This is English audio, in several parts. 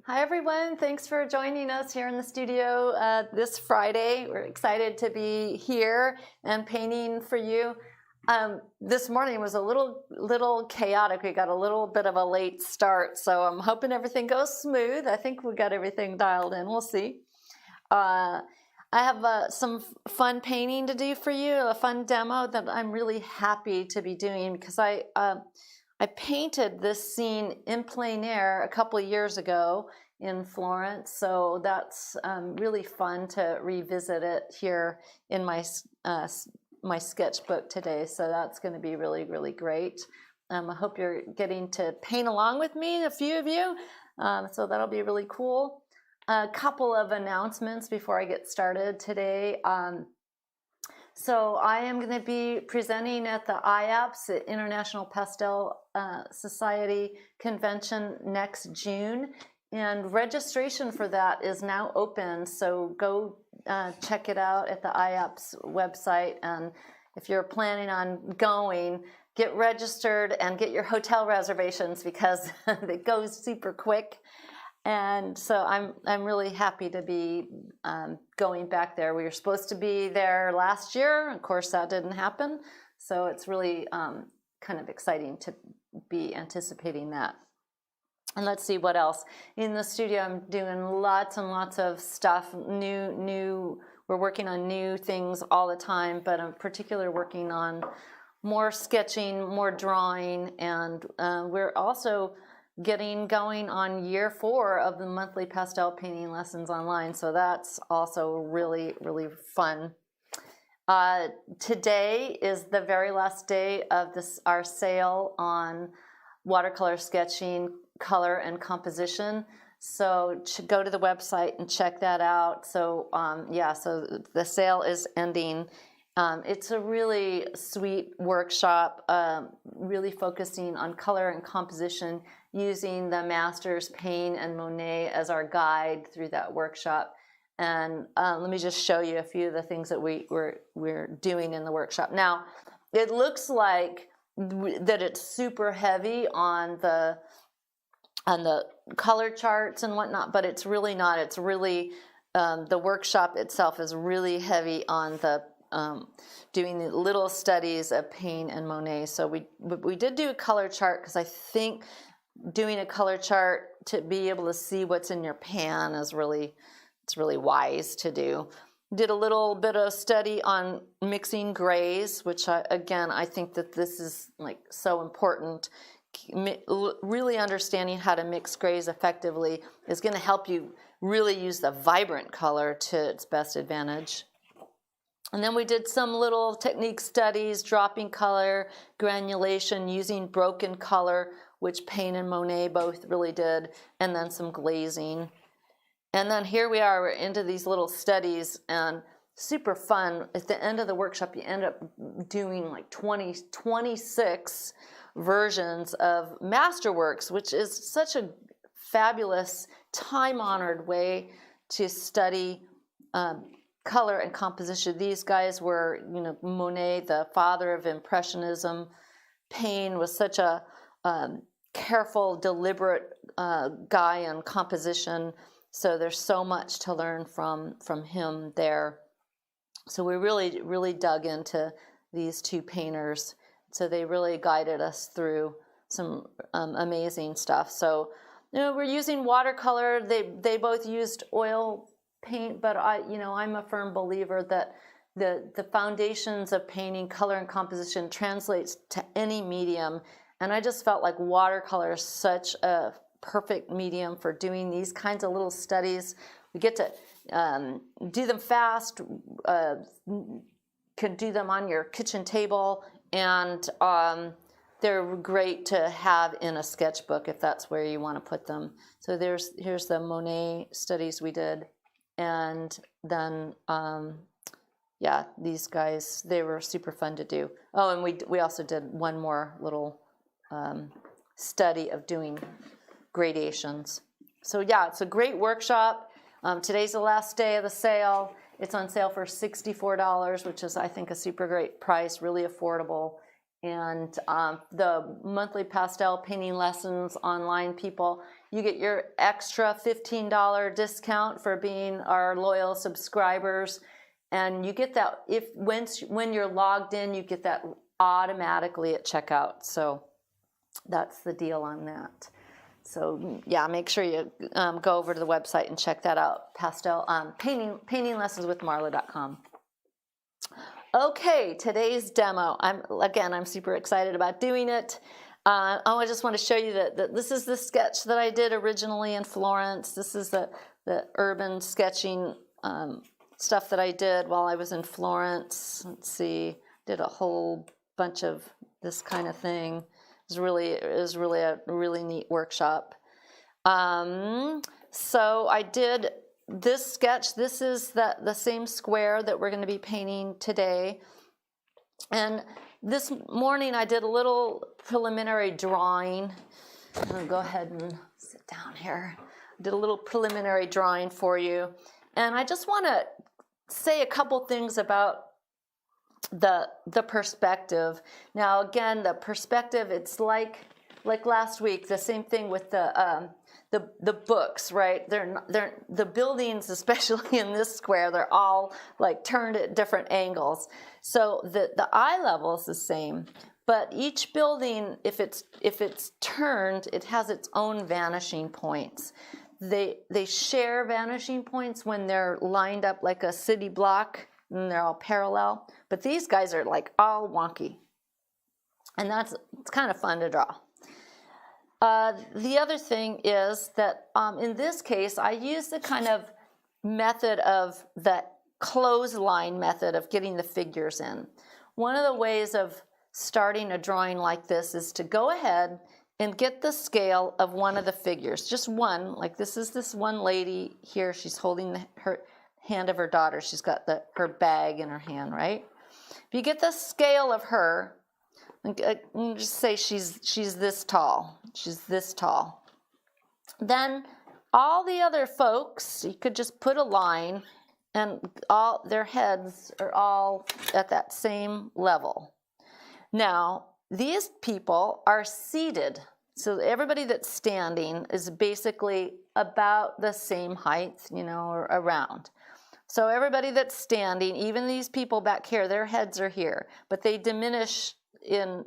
Hi everyone, thanks for joining us here in the studio this Friday. We're excited to be here and painting for you. This morning was a little chaotic. We got a little bit of a late start, so I'm hoping everything goes smooth. I think we got everything dialed in. We'll see. I have some fun painting to do for you, a fun demo that I'm really happy to be doing because I painted this scene in plein air a couple of years ago in Florence, so that's really fun to revisit it here in my sketchbook today. So that's going to be really great. I hope you're getting to paint along with me, a few of you. So that'll be really cool. A couple of announcements before I get started today. So I am going to be presenting at the IAPS, the International Pastel Society Convention, next June, and registration for that is now open. So go check it out at the IAPS website, and if you're planning on going, get registered and get your hotel reservations because it goes super quick. And so I'm really happy to be going back there. We were supposed to be there last year. Of course, that didn't happen. So it's really kind of exciting to be anticipating that. And let's see what else. In the studio, I'm doing lots and lots of stuff, new. We're working on new things all the time, but I'm particularly working on more sketching, more drawing, and we're also getting going on year 4 of the monthly pastel painting lessons online. So that's also really fun. Today is the very last day of our sale on watercolor sketching, color, and composition. So go to the website and check that out. So yeah, so the sale is ending. It's a really sweet workshop, really focusing on color and composition, using the masters Payne and Monet as our guide through that workshop. And let me just show you a few of the things that we're doing in the workshop. Now, it looks like that it's super heavy on the color charts and whatnot, but it's really not. It's really the workshop itself is really heavy on the doing the little studies of Payne and Monet. So we did do a color chart because I think doing a color chart to be able to see what's in your pan is it's really wise to do. Did a little bit of study on mixing grays, which I think that this is like so important. Really understanding how to mix grays effectively is going to help you really use the vibrant color to its best advantage. And then we did some little technique studies, dropping color, granulation, using broken color, which Payne and Monet both really did, and then some glazing. And then here we are, we're into these little studies, and super fun. At the end of the workshop, you end up doing like 26 versions of masterworks, which is such a fabulous, time-honored way to study color and composition. These guys were, Monet, the father of Impressionism. Payne was such a careful, deliberate guy on composition. So there's so much to learn from him there. So we really dug into these two painters. So they really guided us through some amazing stuff. So we're using watercolor. They both used oil paint, but I'm a firm believer that the foundations of painting, color, and composition translates to any medium. And I just felt like watercolor is such a perfect medium for doing these kinds of little studies. We get to do them fast, can do them on your kitchen table, and they're great to have in a sketchbook if that's where you want to put them. So here's the Monet studies we did. And then, yeah, these guys, they were super fun to do. Oh, and we also did one more little study of doing gradations. So yeah, it's a great workshop. Today's the last day of the sale. It's on sale for $64, which is, I think, a super great price, really affordable. And the monthly pastel painting lessons online people, you get your extra $15 discount for being our loyal subscribers. And you get that when you're logged in, you get that automatically at checkout. So that's the deal on that. So yeah, make sure you go over to the website and check that out. Pastel paintinglessonswithmarla.com. Okay, today's demo. I'm super excited about doing it. I just want to show you that this is the sketch that I did originally in Florence. This is the urban sketching stuff that I did while I was in Florence. Let's see, did a whole bunch of this kind of thing. It was really a really neat workshop. So I did this sketch. This is the same square that we're going to be painting today. And this morning I did a little preliminary drawing. I'm going to go ahead and sit down here. I did a little preliminary drawing for you. And I just want to say a couple things about the perspective. Now again, the perspective, it's like last week, the same thing with the books, right? They're the buildings, especially in this square, they're all like turned at different angles. So the eye level is the same, but each building, if it's turned, it has its own vanishing points. They share vanishing points when they're lined up like a city block and they're all parallel, but these guys are like all wonky, and it's kind of fun to draw. The other thing is that in this case, I used the kind of method of the clothesline method of getting the figures in. One of the ways of starting a drawing like this is to go ahead and get the scale of one of the figures, just one. Like this is this one lady here. She's holding her hand of her daughter. She's got her bag in her hand, right? If you get the scale of her, just say she's this tall. She's this tall. Then all the other folks, you could just put a line, and all their heads are all at that same level. Now, these people are seated. So everybody that's standing is basically about the same height, or around. So everybody that's standing, even these people back here, their heads are here, but they diminish to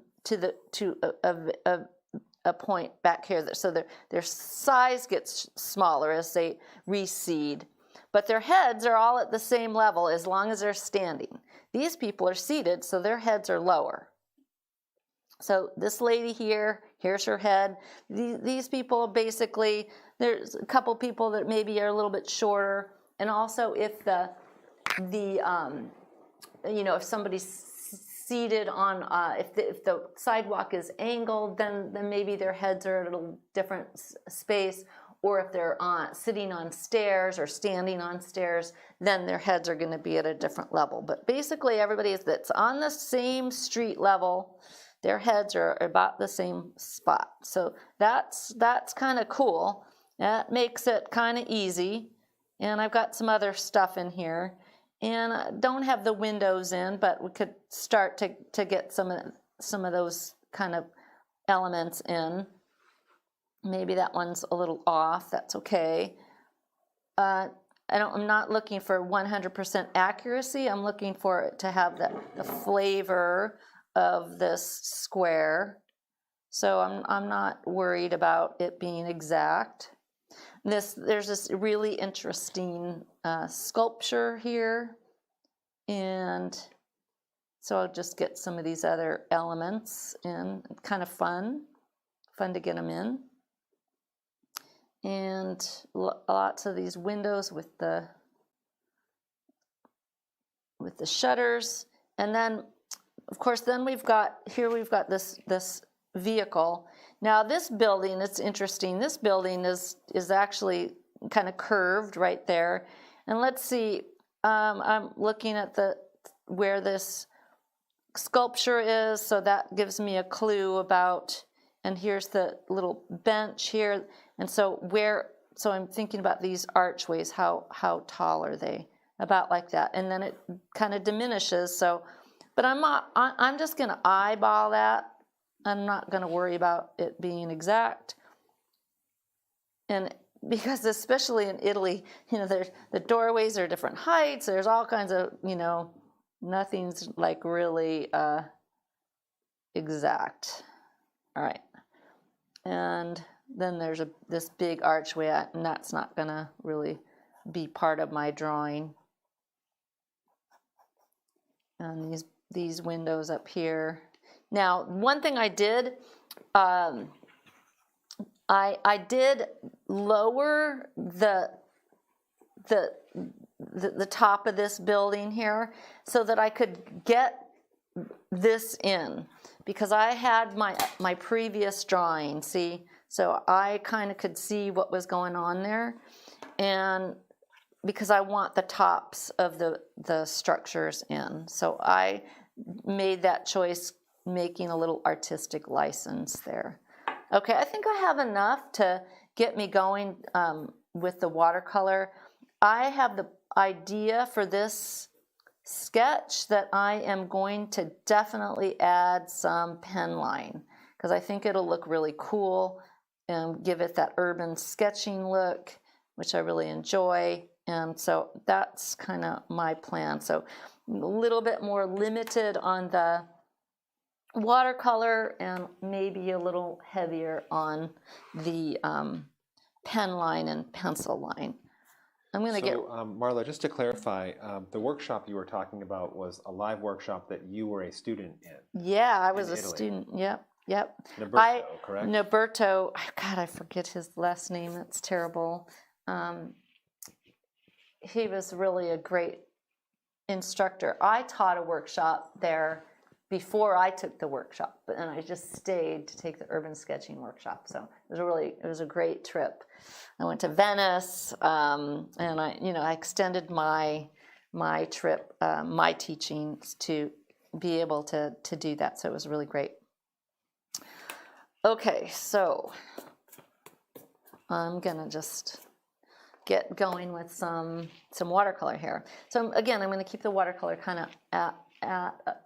a point back here. So their size gets smaller as they recede, but their heads are all at the same level as long as they're standing. These people are seated, so their heads are lower. So this lady here, here's her head. These people basically, there's a couple people that maybe are a little bit shorter. And also if if somebody's seated on, if the sidewalk is angled, then maybe their heads are at a different space. Or if they're sitting on stairs or standing on stairs, then their heads are going to be at a different level. But basically everybody that's on the same street level, their heads are about the same spot. So that's kind of cool. That makes it kind of easy. And I've got some other stuff in here. And I don't have the windows in, but we could start to get some of those kind of elements in. Maybe that one's a little off. That's okay. I'm not looking for 100% accuracy. I'm looking for it to have the flavor of this square. So I'm not worried about it being exact. There's this really interesting sculpture here, and so I'll just get some of these other elements in. Kind of fun to get them in. And lots of these windows with the shutters. And then, of course, we've got this vehicle. Now this building, it's interesting. This building is actually kind of curved right there. And let's see, I'm looking at where this sculpture is, so that gives me a clue about, and here's the little bench here. And so I'm thinking about these archways, how tall are they? About like that. And then it kind of diminishes. So, but I'm just going to eyeball that. I'm not going to worry about it being exact. and because especially in Italy, there's the doorways are different heights. There's all kinds of, nothing's like really exact. All right, and then there's this big archway, and that's not gonna really be part of my drawing. And these windows up here. Now, one thing I did, I did lower the top of this building here so that I could get this in, because I had my previous drawing, see, so I kind of could see what was going on there, and because I want the tops of the structures in, so I made that choice, making a little artistic license there. Okay, I think I have enough to get me going with the watercolor. I have the idea for this sketch that I am going to definitely add some pen line, because I think it'll look really cool and give it that urban sketching look, which I really enjoy. And so that's kind of my plan. So a little bit more limited on the watercolor and maybe a little heavier on the pen line and pencil line. I'm going to get... Marla, just to clarify, the workshop you were talking about was a live workshop that you were a student in. Yeah, I was a student. Yep. Noberto, correct? Noberto, God, I forget his last name. It's terrible. He was really a great instructor. I taught a workshop there before I took the workshop, and I just stayed to take the urban sketching workshop. So it was a great trip. I went to Venice, and I extended my trip, my teachings to be able to do that. So it was really great. Okay, so I'm gonna just get going with some watercolor here. So again, I'm going to keep the watercolor kind of at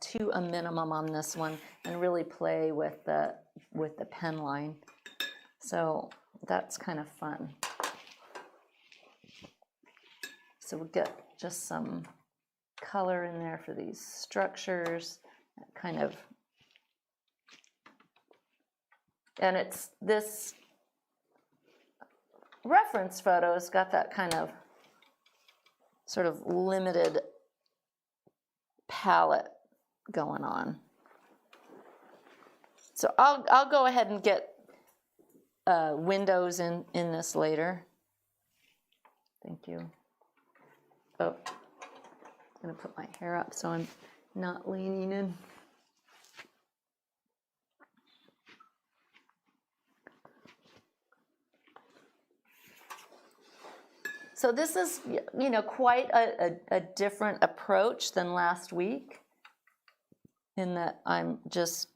to a minimum on this one, and really play with the pen line. So that's kind of fun. So we'll get just some color in there for these structures, kind of, and it's this reference photo's got that kind of sort of limited palette going on. So I'll go ahead and get windows in this later. Thank you. Oh, I'm going to put my hair up so I'm not leaning in. So this is, quite a different approach than last week, in that I'm just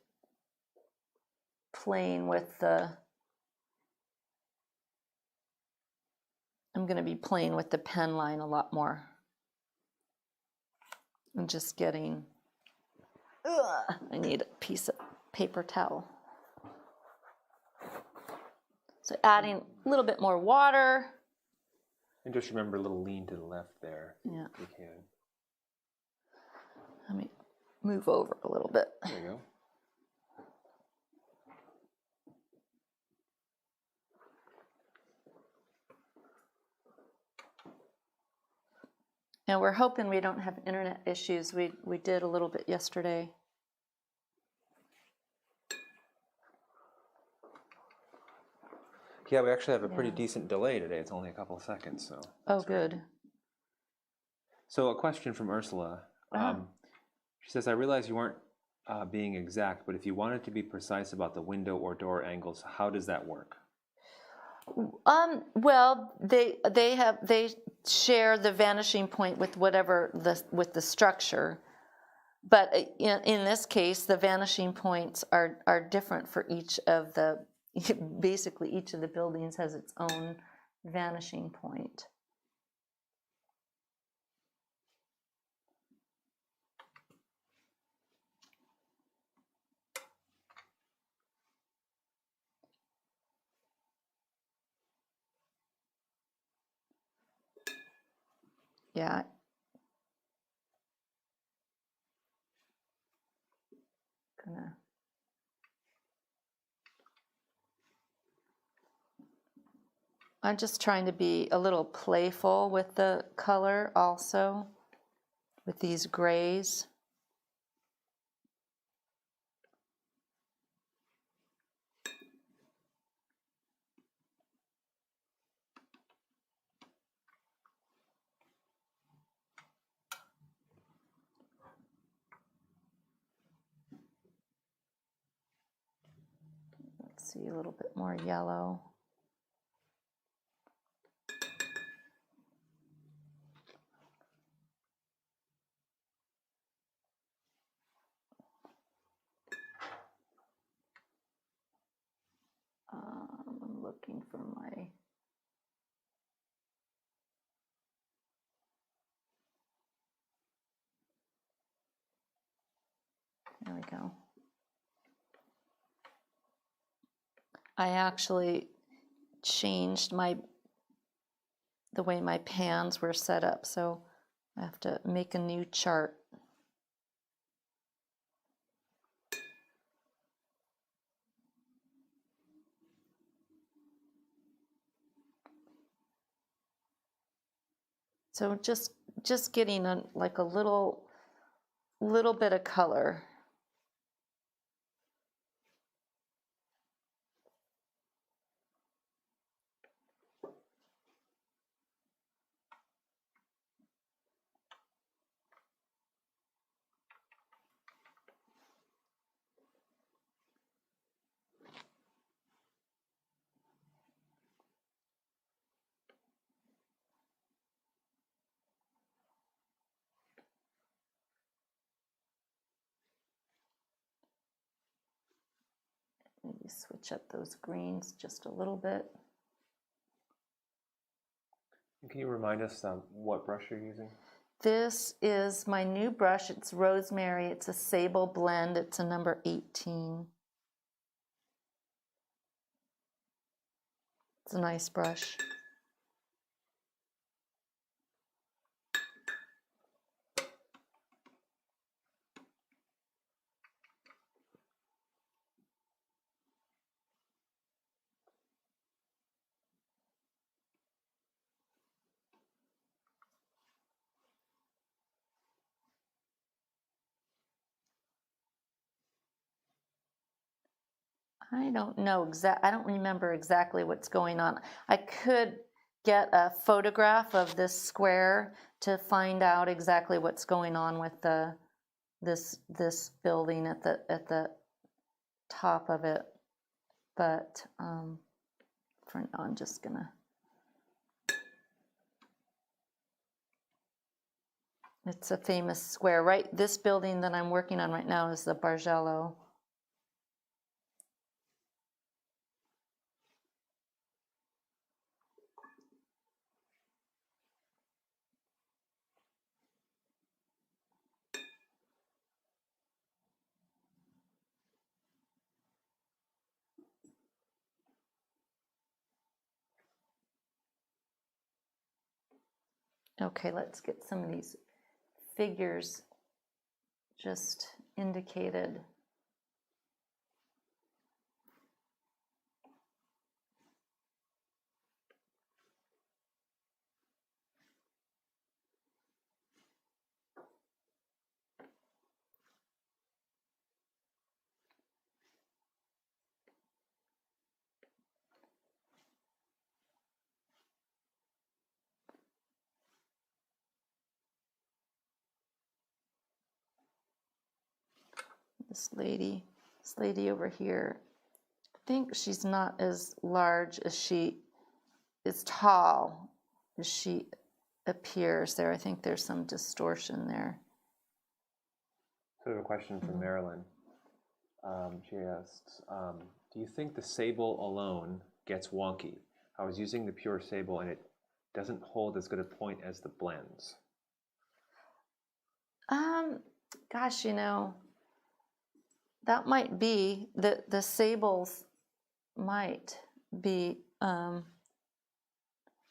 playing with I'm going to be playing with the pen line a lot more. I'm just getting, I need a piece of paper towel. So adding a little bit more water. And just remember a little lean to the left there. Yeah. If you can. Let me move over a little bit. There you go. And we're hoping we don't have internet issues. We did a little bit yesterday. Yeah, we actually have a pretty decent delay today. It's only a couple of seconds, so. Oh, good. Right. So a question from Ursula. She says, I realize you weren't being exact, but if you wanted to be precise about the window or door angles, how does that work? Well, they share the vanishing point with whatever with the structure, but in this case, the vanishing points are different for each of the. Basically, each of the buildings has its own vanishing point. Yeah. I'm just trying to be a little playful with the color also, with these grays. Let's see, a little bit more yellow. I'm looking for my... There we go. I actually changed the way my pans were set up, so I have to make a new chart. So just getting like a little bit of color. Maybe switch up those greens just a little bit. Can you remind us what brush you're using? This is my new brush. It's Rosemary. It's a sable blend. It's a number 18. It's a nice brush. I don't remember exactly what's going on. I could get a photograph of this square to find out exactly what's going on with this building at the top of it. But for now, I'm just gonna. It's a famous square, right? This building that I'm working on right now is the Bargello. Okay, let's get some of these figures just indicated. This lady over here, I think she's not as large as she is tall as she appears there. I think there's some distortion there. So I have a question from Marilyn. She asks, do you think the sable alone gets wonky? I was using the pure sable and it doesn't hold as good a point as the blends. Gosh, that might be the sables might be.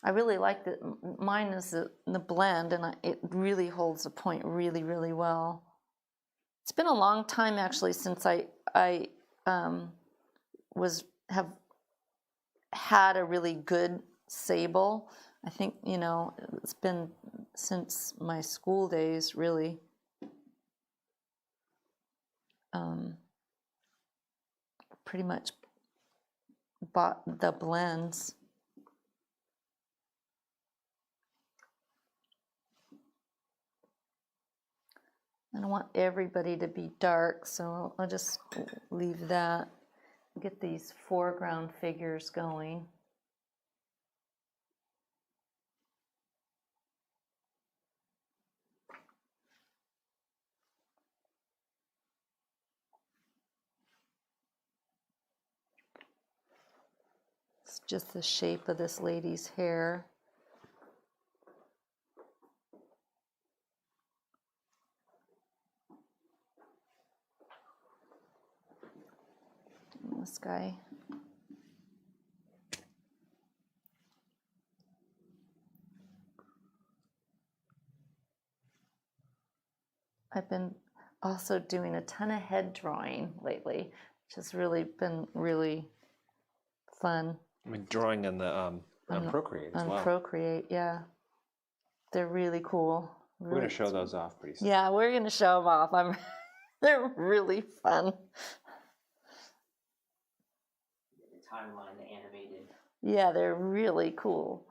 I really like that. Mine is the blend, and it really holds the point really, really well. It's been a long time actually since I have had a really good sable. I think, you know, it's been since my school days, really. Pretty much bought the blends. I don't want everybody to be dark, so I'll just leave that. Get these foreground figures going. It's just the shape of this lady's hair. And this guy. I've been also doing a ton of head drawing lately, which has really been really fun. I mean, drawing on the on Procreate as well. On Procreate, yeah. They're really cool. We're going to show those off pretty soon. Yeah, we're going to show them off. They're really fun. The timeline, the animated. Yeah, they're really cool.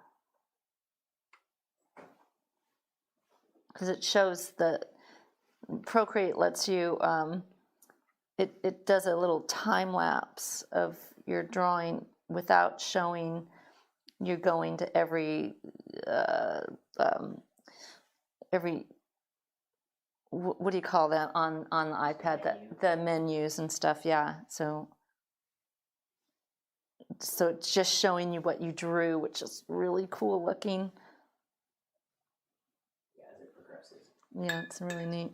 Because it shows that Procreate lets you, it does a little time lapse of your drawing without showing you're going to every what do you call that on the iPad? The menus and stuff, yeah. So it's just showing you what you drew, which is really cool looking. Yeah, as it progresses. Yeah, it's really neat.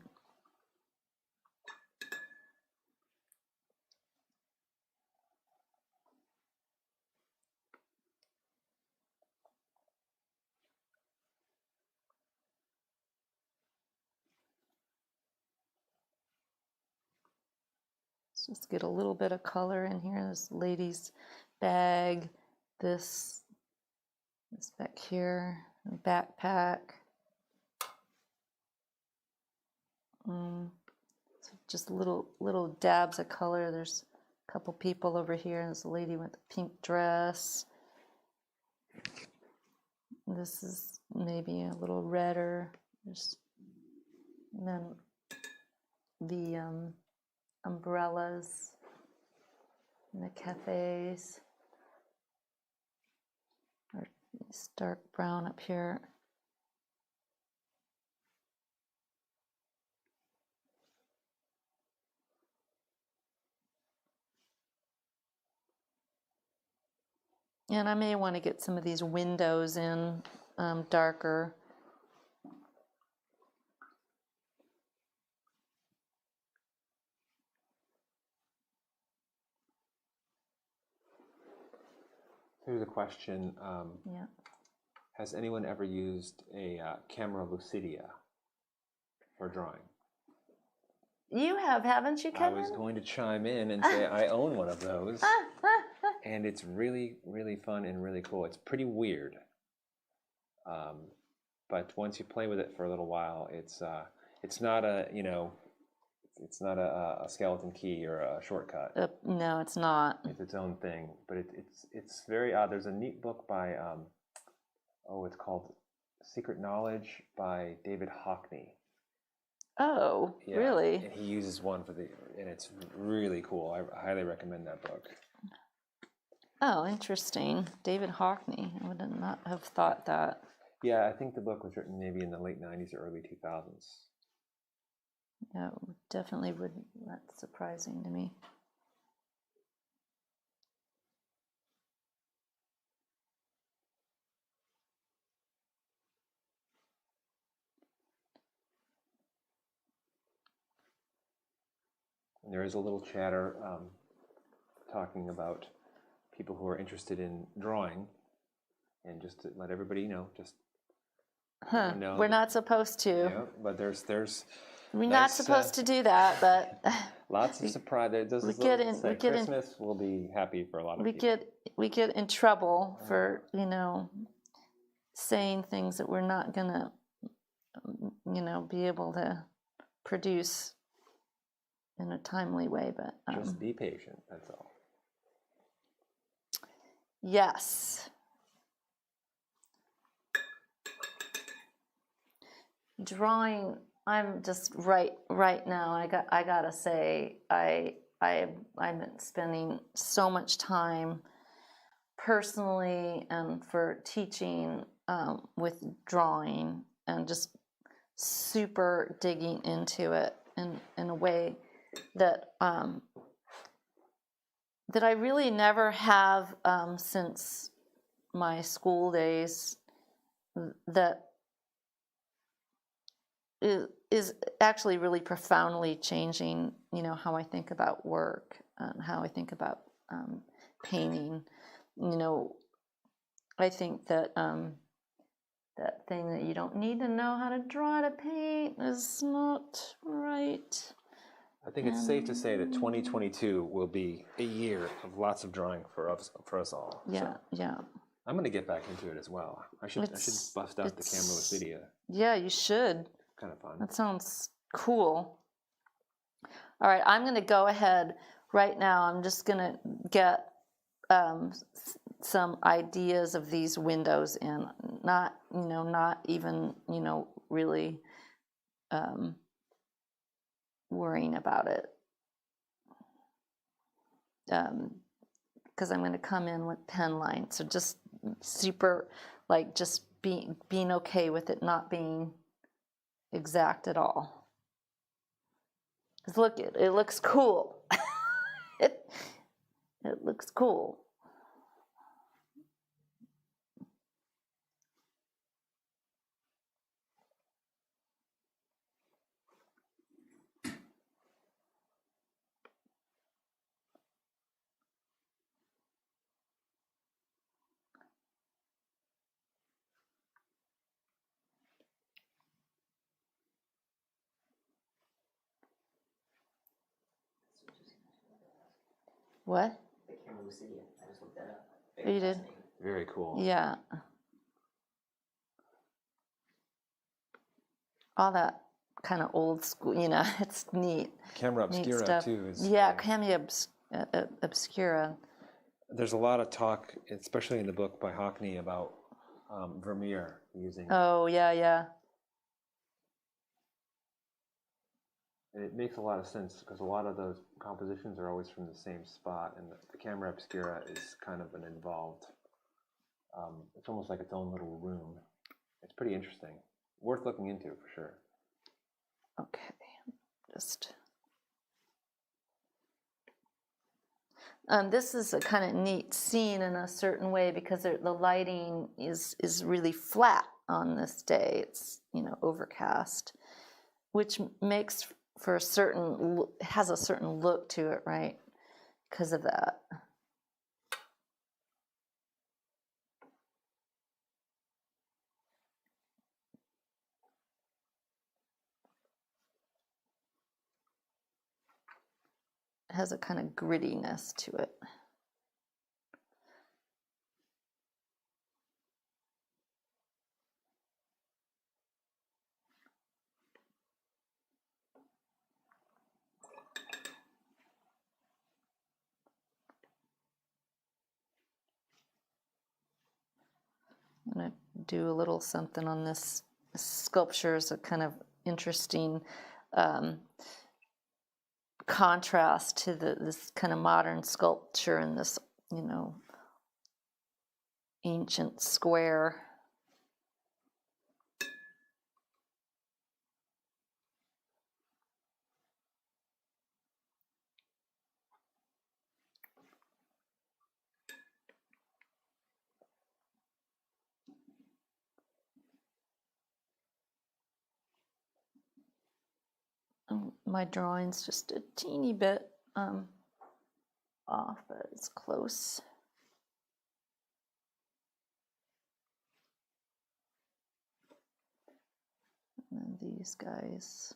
Let's just get a little bit of color in here. This lady's bag, this back here, backpack. So just little dabs of color. There's a couple people over here. There's a lady with a pink dress. This is maybe a little redder. And then the umbrellas in the cafes. Or this dark brown up here. And I may want to get some of these windows in darker. Here's a question. Yeah. Has anyone ever used a camera lucidia for drawing? You have, haven't you, Kevin? I was going to chime in and say I own one of those. And it's really, really fun and really cool. It's pretty weird. But once you play with it for a little while, it's not a, you know, it's not a skeleton key or a shortcut. No, it's not. It's its own thing. But it's very odd. There's a neat book by, it's called Secret Knowledge by David Hockney. Oh, Yeah, really? and he uses one and it's really cool. I highly recommend that book. Oh, interesting. David Hockney. I would not have thought that. Yeah, I think the book was written maybe in the late 90s or early 2000s. Yeah, definitely would. That's surprising to me. And there is a little chatter talking about people who are interested in drawing. and just to let everybody know, just Huh. know We're that- not supposed to. Yeah, but there's We're not nice, supposed to do that, but lots of surprise. we get in- we get in- Christmas will be happy for a lot of we people. get in trouble for saying things that we're not gonna be able to produce in a timely way. But Just be patient. That's all. yes. Drawing, I'm just right now. I gotta say, I've been spending so much time personally and for teaching with drawing, and just super digging into it in a way that that I really never have since my school days. That is actually really profoundly changing, how I think about work and how I think about painting. I think that that thing that you don't need to know how to draw to paint is not right. I think it's safe to say that 2022 will be a year of lots of drawing for us all. Yeah, So yeah. I'm going to get back into it as well. I should bust out the camera with video. Yeah, you should. Kind of fun. That sounds cool. All right, I'm going to go ahead right now. I'm just going to get some ideas of these windows in. Not even, really worrying about it. Because I'm going to come in with pen lines. So just super, just being okay with it not being exact at all. 'Cause look, it looks cool. it looks cool. What? The camera was sitting. I just looked that up. Oh, you did? Fascinating. Very cool. Yeah. All that kind of old school, it's neat. Camera Neat obscura stuff. too. Is, Yeah, camera obscura. There's a lot of talk, especially in the book by Hockney, about Vermeer using. Oh, yeah. And it makes a lot of sense because a lot of those compositions are always from the same spot, and the camera obscura is kind of an involved. It's almost like its own little room. It's pretty interesting. Worth looking into for sure. Okay, just. This is a kind of neat scene in a certain way because the lighting is really flat on this day. It's overcast, which makes for has a certain look to it, right? Because of that. It has a kind of grittiness to it. I'm going to do a little something on this sculpture as a kind of interesting contrast to this kind of modern sculpture in this, ancient square. My drawing's just a teeny bit off, but it's close. these guys.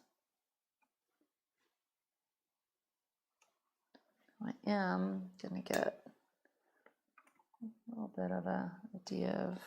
I am going to get a little bit of an idea of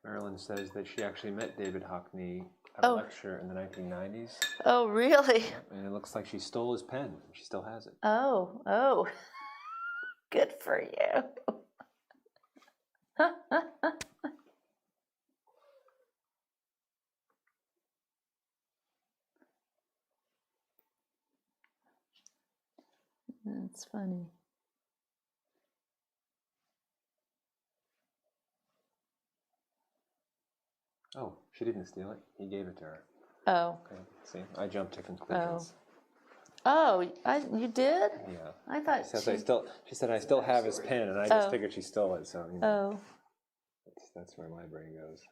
Marilyn says that she actually met David Hockney at a lecture in the 1990s. Oh, really? And it looks like she stole his pen. She still has it. Oh. Good for you. That's funny. Oh, she didn't steal it. He gave it to her. Oh. Okay, see, I jumped to conclusions. Oh, you did? Yeah. I thought she said I still have his pen, and I just figured she stole it. So you know, that's where my brain goes.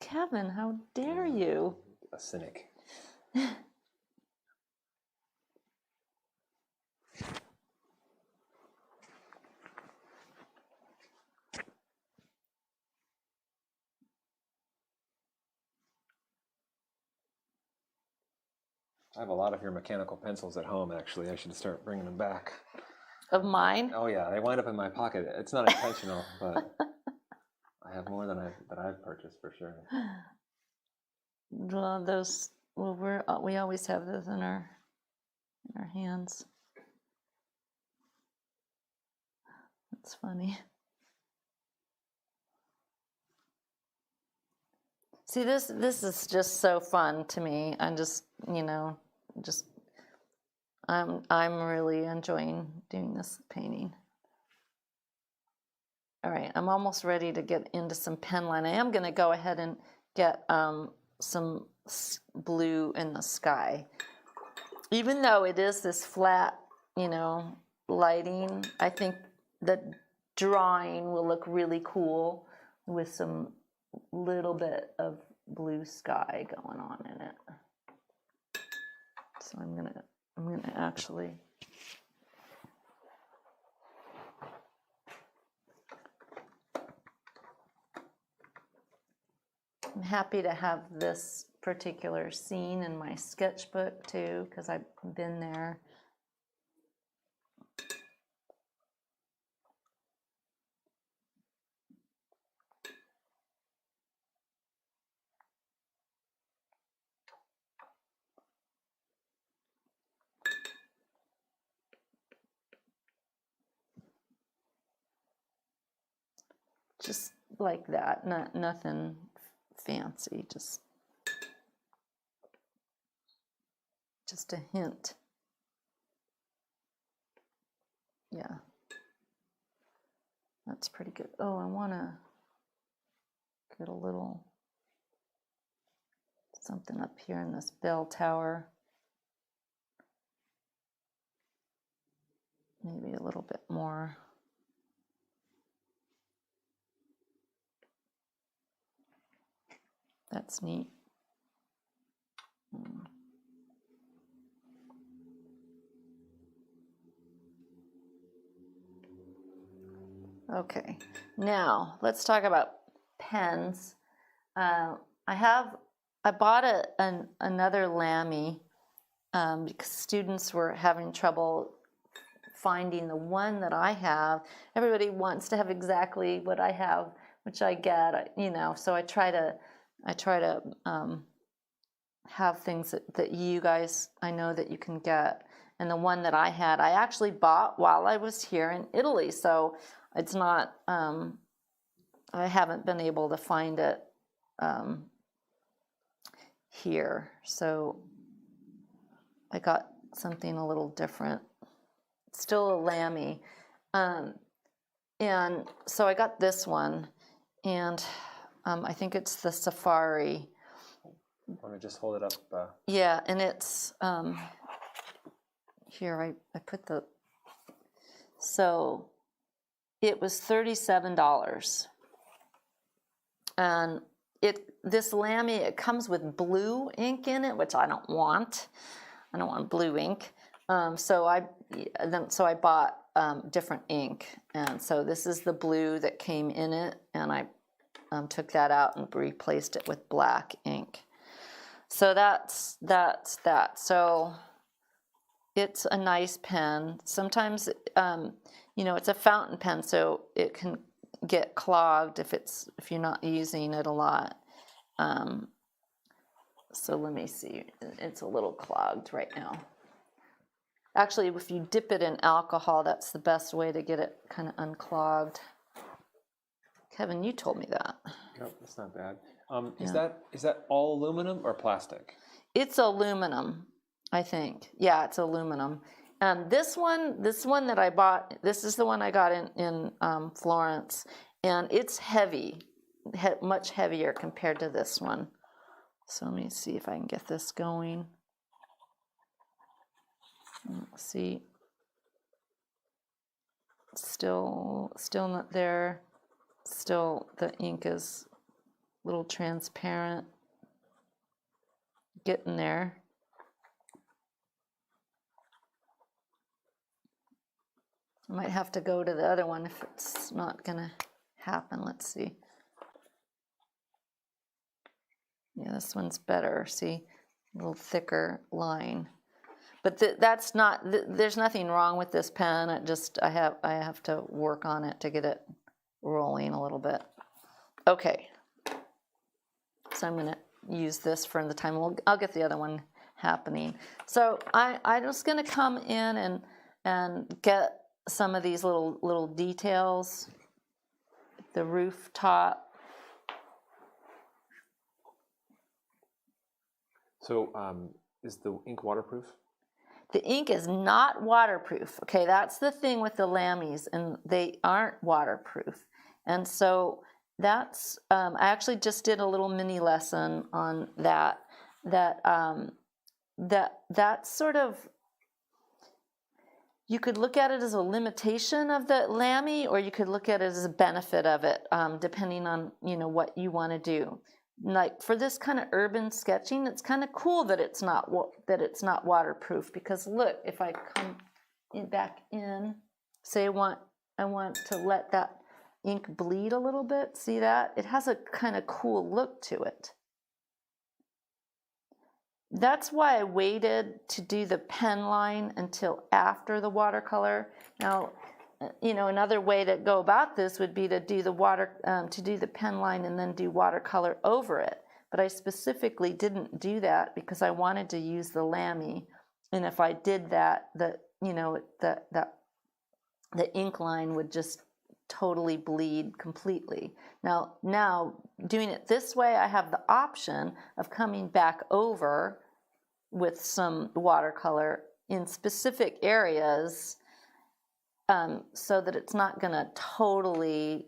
Kevin, how dare you? A cynic. I have a lot of your mechanical pencils at home, actually. I should start bringing them back. Of mine? Oh, yeah. They wind up in my pocket. It's not intentional, but I have more than I've purchased for sure. Well, we always have those in our hands. That's funny. See, this is just so fun to me. I'm just, I'm really enjoying doing this painting. All right, I'm almost ready to get into some pen line. I am going to go ahead and get some blue in the sky. Even though it is this flat, lighting, I think the drawing will look really cool with some little bit of blue sky going on in it. So I'm gonna actually I'm happy to have this particular scene in my sketchbook too, because I've been there. Just like that, nothing fancy, just a hint. Yeah, that's pretty good. Oh, I want to get a little something up here in this bell tower. Maybe a little bit more. That's neat. Okay, now let's talk about pens. I bought another Lamy because students were having trouble finding the one that I have. Everybody wants to have exactly what I have, which I get, so I try to have things that you guys, I know that you can get. And the one that I had, I actually bought while I was here in Italy, so it's not, I haven't been able to find it here. So I got something a little different. Still a Lamy. And so I got this one, and I think it's the Safari. Want to just hold it up? Yeah, and it's, here I put the So it was $37. And this Lamy, it comes with blue ink in it, which I don't want. I don't want blue ink. So I bought different ink. And so this is the blue that came in it, and I took that out and replaced it with black ink. So that's that. So it's a nice pen. Sometimes, it's a fountain pen, so it can get clogged if you're not using it a lot. So let me see. It's a little clogged right now. Actually, if you dip it in alcohol, that's the best way to get it kind of unclogged. Kevin, you told me that. Yep, that's not bad. Is that all aluminum or plastic? It's aluminum, I think. Yeah, it's aluminum. And this one that I bought, this is the one I got in Florence, and it's heavy, much heavier compared to this one. So let me see if I can get this going. Let's see. Still not there. Still, the ink is a little transparent. Getting there. I might have to go to the other one if it's not going to happen. Let's see. Yeah, this one's better. See, a little thicker line. But that's not. There's nothing wrong with this pen. I have to work on it to get it rolling a little bit. Okay. So I'm going to use this for the time. I'll get the other one happening. So I'm just going to come in and get some of these little details. The rooftop. So is the ink waterproof? The ink is not waterproof. Okay, that's the thing with the Lamys, and they aren't waterproof. And so that's I actually just did a little mini lesson on that. That's sort of, you could look at it as a limitation of the Lamy, or you could look at it as a benefit of it, depending on what you want to do. Like for this kind of urban sketching, it's kind of cool that it's not waterproof, because look, if I come back in, say I want to let that ink bleed a little bit, see that? It has a kind of cool look to it. That's why I waited to do the pen line until after the watercolor. Now, another way to go about this would be to do the pen line and then do watercolor over it. But I specifically didn't do that because I wanted to use the Lamy, and if I did that, the ink line would just totally bleed completely. Now doing it this way, I have the option of coming back over with some watercolor in specific areas, so that it's not going to totally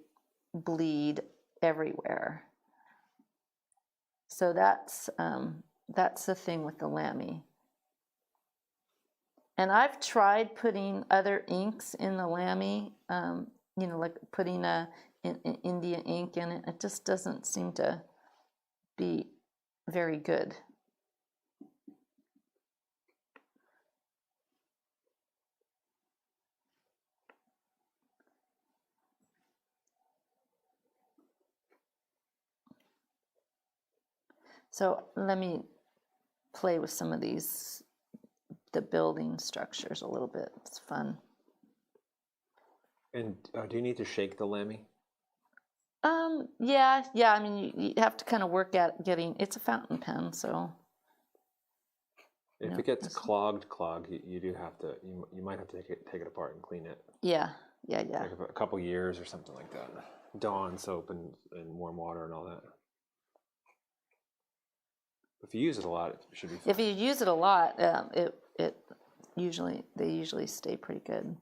bleed everywhere. So that's the thing with the Lamy. And I've tried putting other inks in the Lamy, like putting India ink in it. It just doesn't seem to be very good. So let me play with some of the building structures a little bit. It's fun. And do you need to shake the Lamy? Yeah. I mean, you have to kind of work at getting. It's a fountain pen, so. If it gets clogged, you do have to. You might have to take it apart and clean it. Yeah. Like a couple years or something like that. Dawn soap and warm water and all that. If you use it a lot, it should be fine. If you use it a lot, they usually stay pretty good.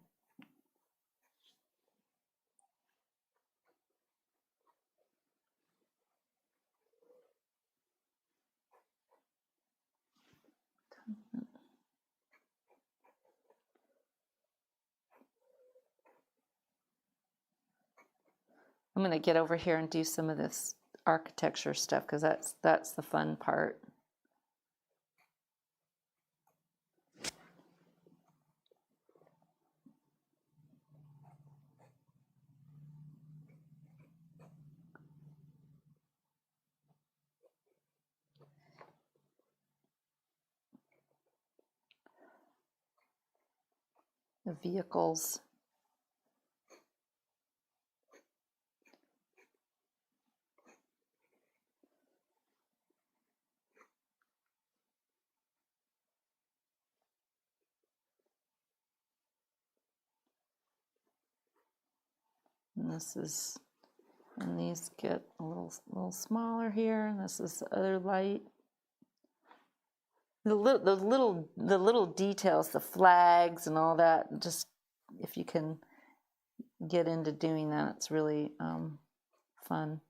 I'm going to get over here and do some of this architecture stuff because that's the fun part. The vehicles. And this is, and these get a little smaller here. And this is the other light. The little details, the flags and all that. Just if you can get into doing that, it's really fun.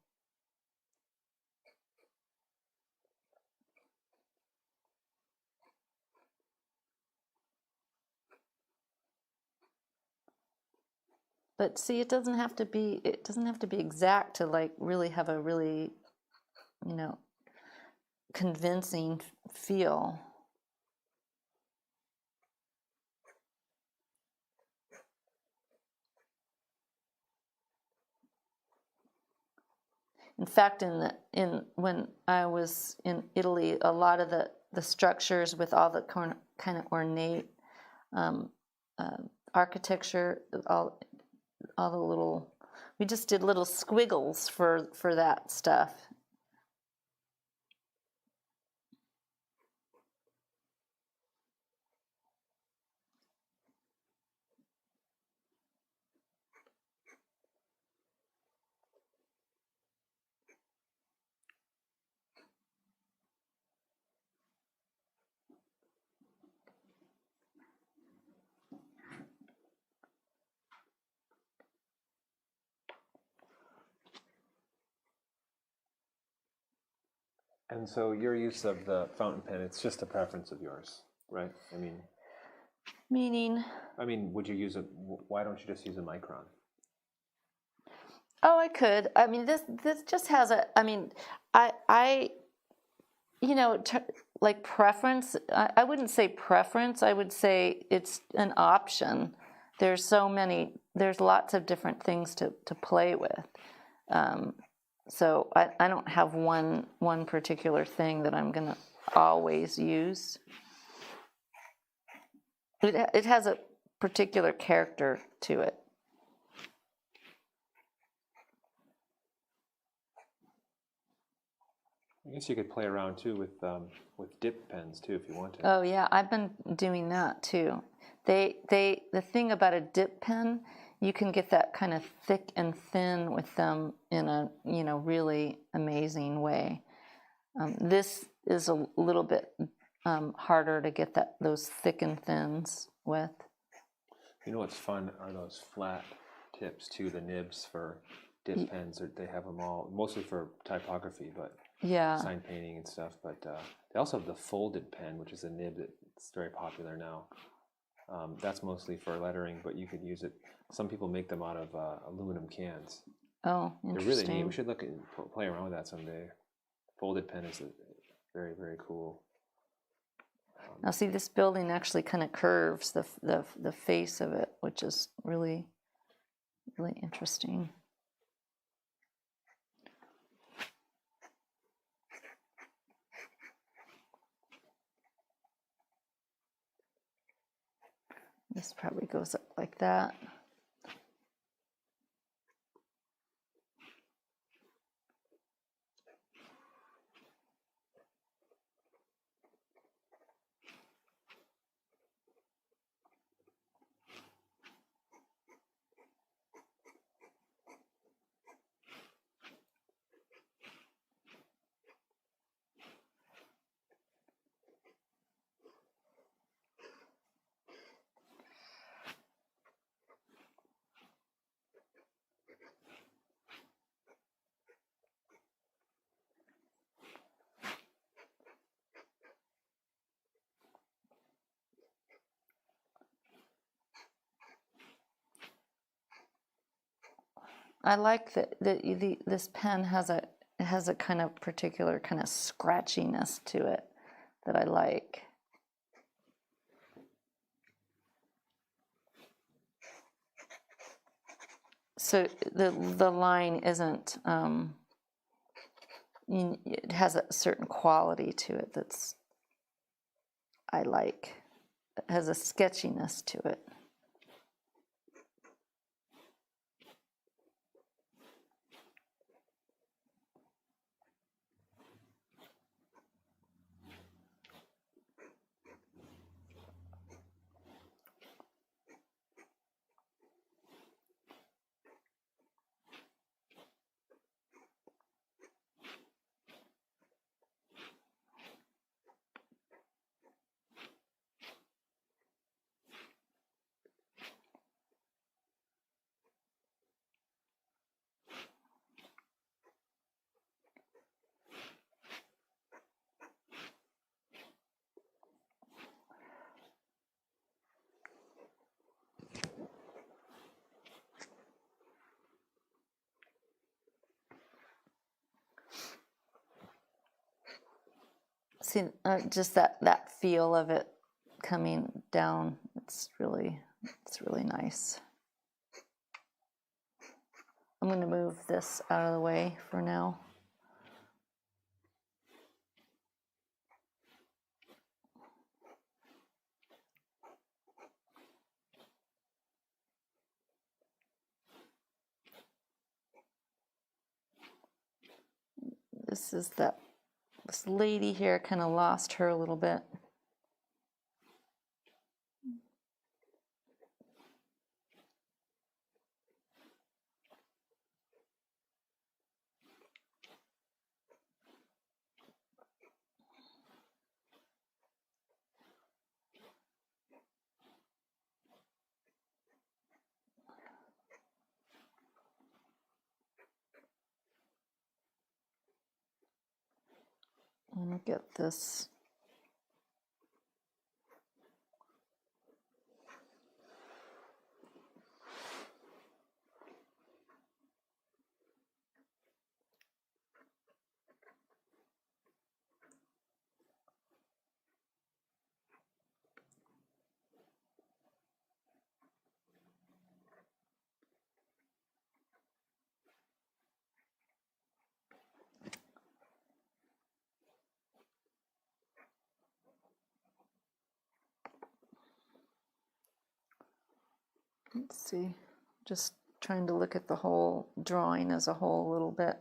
But see, it doesn't have to be exact to like really have a really, convincing feel. In fact, when I was in Italy, a lot of the structures with all the kind of ornate architecture, all the little, we just did little squiggles for that stuff. And so your use of the fountain pen, it's just a preference of yours, right? Meaning? Would you use why don't you just use a micron? Oh, I could. This just has a, like preference. I wouldn't say preference. I would say it's an option. There's lots of different things to play with. So I don't have one particular thing that I'm going to always use. It has a particular character to it. I guess you could play around too with dip pens too if you want to. Oh yeah, I've been doing that too. The thing about a dip pen, you can get that kind of thick and thin with them in a really amazing way. This is a little bit harder to get those thick and thins with. You know what's fun are those flat tips too, the nibs for dip pens. They have them all, mostly for typography, but sign painting and stuff. But they also have the folded pen, which is a nib that's very popular now. That's mostly for lettering, but you could use it. Some people make them out of aluminum cans. Oh, interesting. They're really neat. We should play around with that someday. Folded pen is very, very cool. Now, see, this building actually kind of curves the face of it, which is really, really interesting. This probably goes up like that. I like that this pen has a kind of particular kind of scratchiness to it that I like. So the line isn't, it has a certain quality to it that's, I like. It has a sketchiness to it. See, just that feel of it coming down. It's really nice. I'm going to move this out of the way for now. This lady here, kind of lost her a little bit. I'm going to get this. Let's see, just trying to look at the whole drawing as a whole a little bit.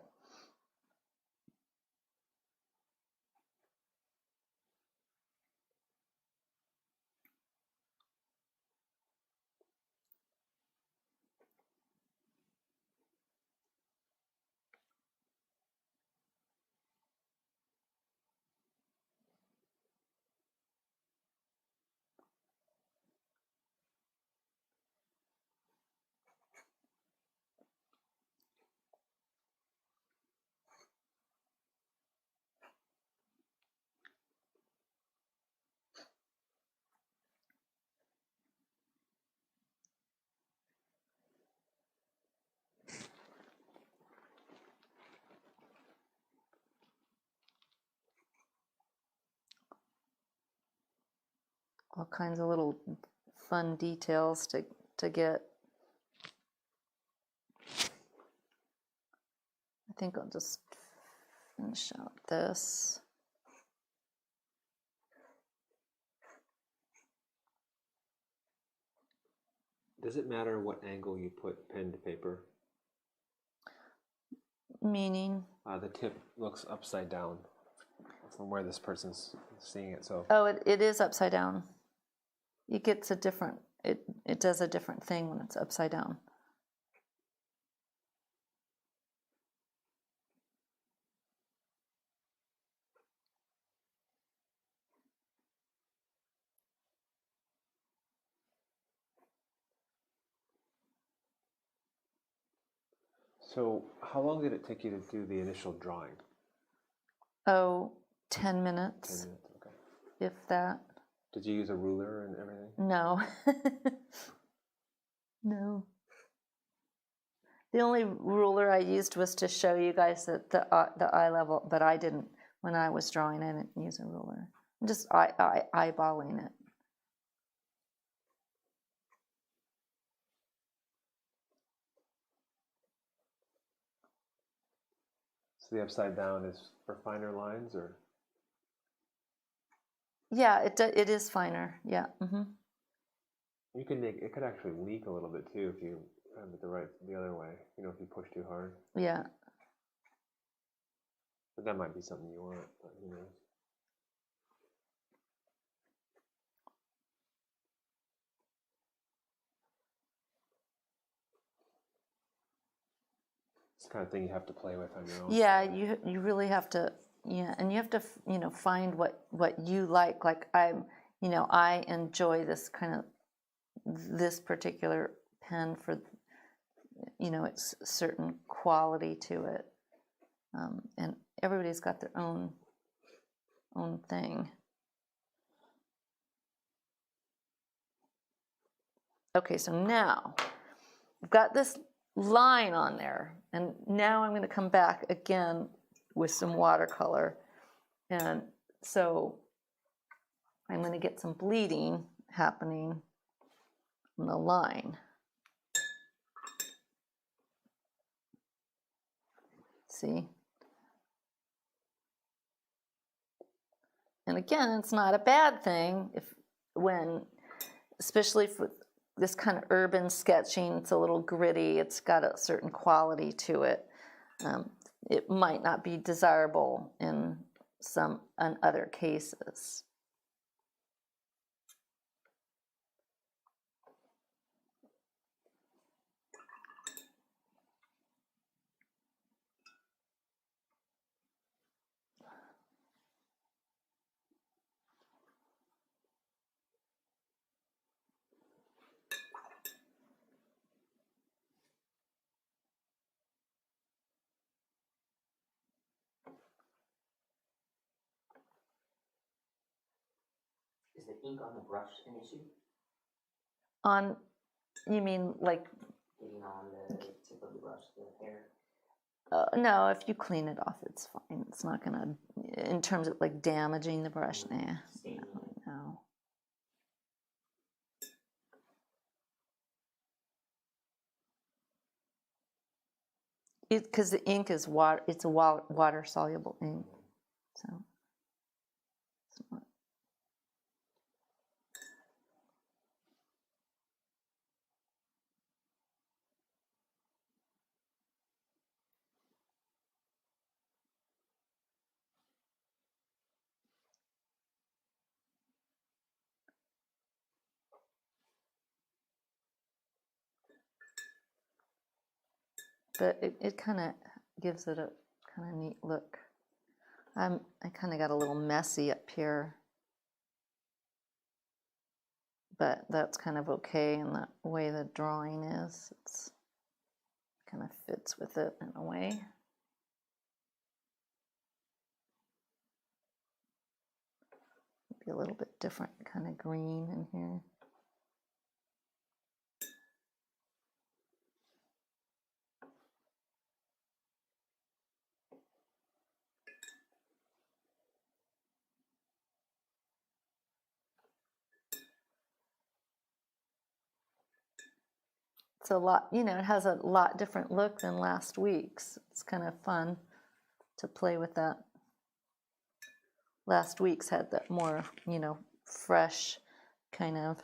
All kinds of little fun details to get. I think I'll just finish out this. Does it matter what angle you put pen to paper? Meaning? The tip looks upside down from where this person's seeing it. So. Oh, it is upside down. It gets a different, it does a different thing when it's upside down. So how long did it take you to do the initial drawing? Oh, 10 minutes. 10 minutes, okay. If that. Did you use a ruler and everything? No. No. The only ruler I used was to show you guys that the eye level, but I didn't, when I was drawing, I didn't use a ruler. I'm just eyeballing it. So the upside down is for finer lines, or? Yeah, it is finer. Yeah. You can make it could actually leak a little bit too if you have it the other way. You know, if you push too hard. Yeah. But that might be something you want. But who knows? It's the kind of thing you have to play with on your own. Yeah, you really have to. Yeah, and you have to find what you like. Like I enjoy this kind of this particular pen for it's certain quality to it, and everybody's got their own thing. Okay, so now I've got this line on there, and now I'm going to come back again with some watercolor, and so I'm going to get some bleeding happening on the line. See? And again, it's not a bad thing especially for this kind of urban sketching, it's a little gritty, it's got a certain quality to it. It might not be desirable in other cases. Is the ink on the brush an issue? You mean like? Getting on the tip of the brush, the hair? No, if you clean it off, it's fine. It's not gonna, in terms of like damaging the brush, no. Because the ink is water, it's a water soluble ink, so it's not. But it kind of gives it a kind of neat look. I kind of got a little messy up here, but that's kind of okay in the way the drawing is. It's kind of fits with it in a way. Be a little bit different kind of green in here. It's a lot, it has a lot different look than last week's. It's kind of fun to play with that. Last week's had that more, fresh kind of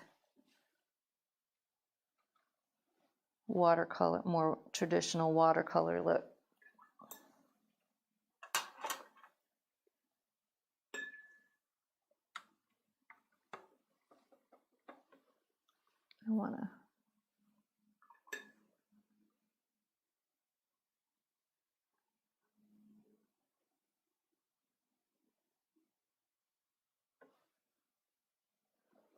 watercolor, more traditional watercolor look. I want to.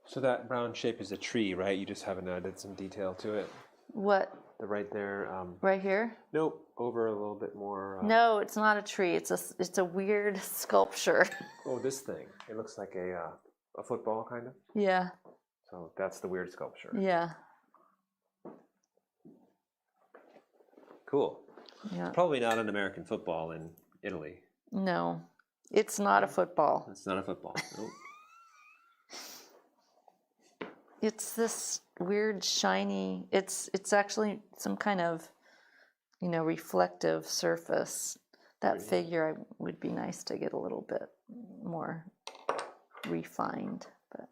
So that brown shape is a tree, right? You just haven't added some detail to it. What? The right there. Right here? Nope. Over a little bit more. No, it's not a tree. It's a weird sculpture. Oh, this thing. It looks like a football, kind of. Yeah. So that's the weird sculpture. Yeah. Cool. Yeah. Probably not an American football in Italy. No, it's not a football. It's not a football. Nope. It's this weird shiny. It's actually some kind of, reflective surface. That figure would be nice to get a little bit more refined, but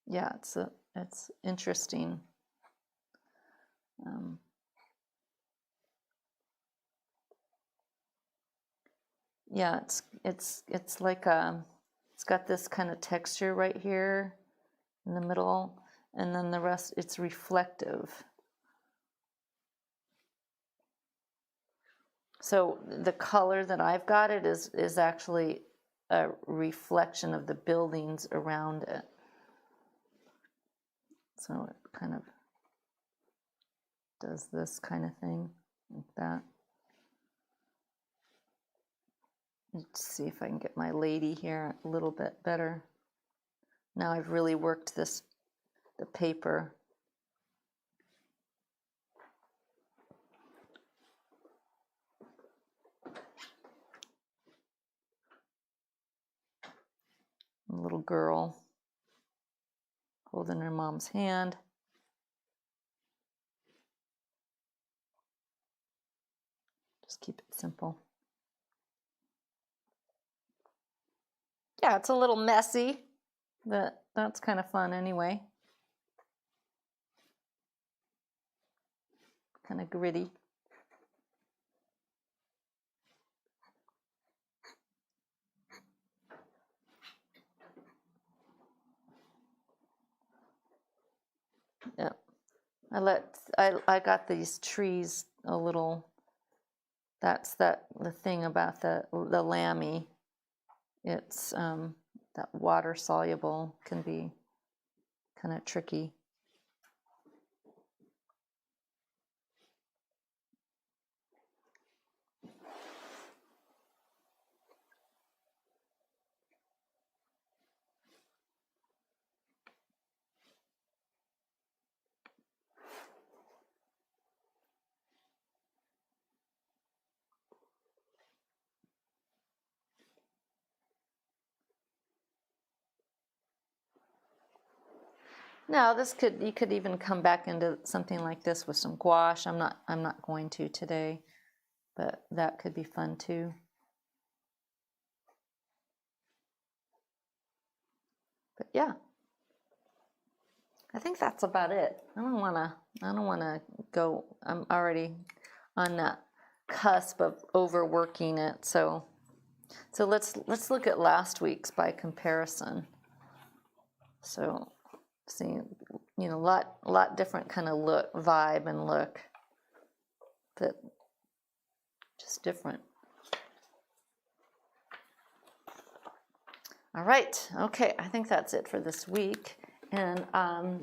yeah, it's interesting. Yeah, it's like it's got this kind of texture right here in the middle, and then the rest it's reflective. So the color that I've got it is actually a reflection of the buildings around it. So it kind of does this kind of thing like that. Let's see if I can get my lady here a little bit better. Now I've really worked the paper. A little girl holding her mom's hand. Just keep it simple. Yeah, it's a little messy, but that's kind of fun anyway. Kind of gritty. Yeah, I got these trees a little. That's the thing about the lammy. It's that water soluble can be kind of tricky. Now you could even come back into something like this with some gouache. I'm not going to today, but that could be fun too. But yeah, I think that's about it. I don't wanna go. I'm already on that cusp of overworking it. So let's look at last week's by comparison. So see, lot different kind of vibe and look, but just different. All right, okay, I think that's it for this week. And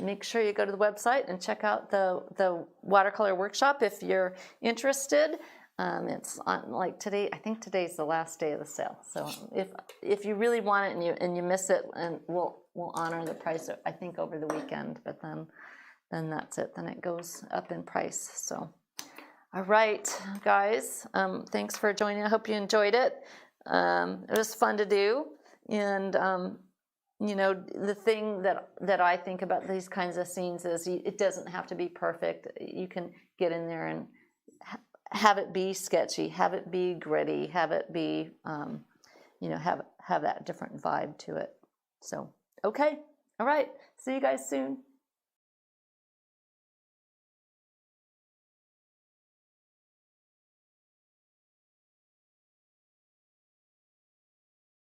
make sure you go to the website and check out the watercolor workshop if you're interested. It's on like today. I think today's the last day of the sale. So if you really want it and you miss it, and we'll honor the price. I think over the weekend, but then that's it. Then it goes up in price. So all right, guys. Thanks for joining. I hope you enjoyed it. It was fun to do, and the thing that I think about these kinds of scenes is it doesn't have to be perfect. You can get in there and have it be sketchy, have it be gritty, have it be, have that different vibe to it. So, okay. All right. See you guys soon.